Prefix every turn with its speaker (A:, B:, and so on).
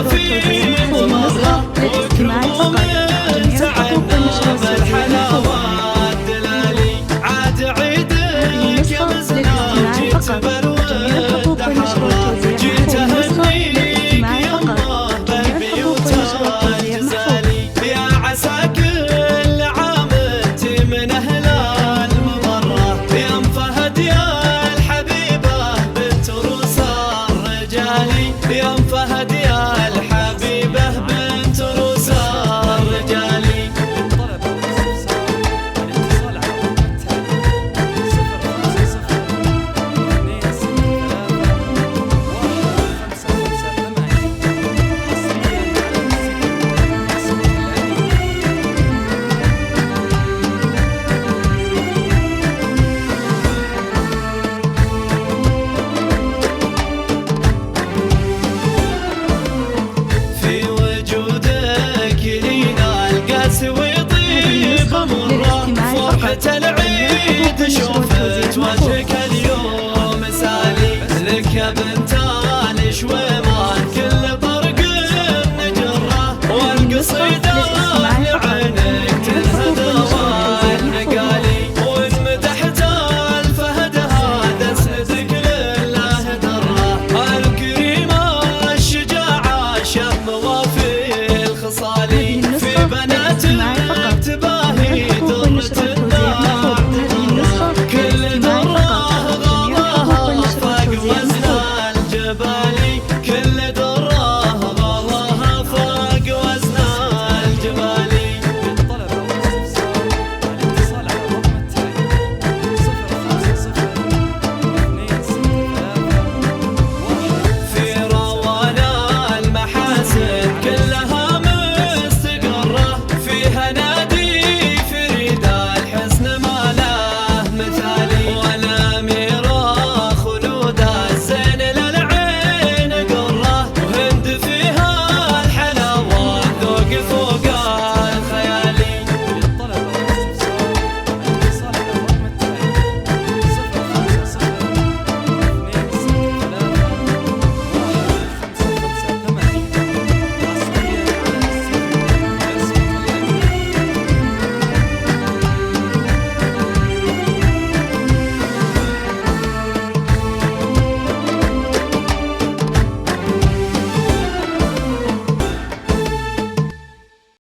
A: في ممرة وكروم تعنا بالحلاوات دلالي عاد عيدك يا مزنا جيت برود حرة جيت أهنيك يمه بالبيوت الجزالي يا عسى كل عام انت من أهل المبرة يا ام فهد يا الحبيبة بنت روس الرجالي يا ام فهد يا الحبيبة بنت روس الرجالي. ويطيب مره فرحة العيد شوفت وجهك اليوم سالي لك يا بنت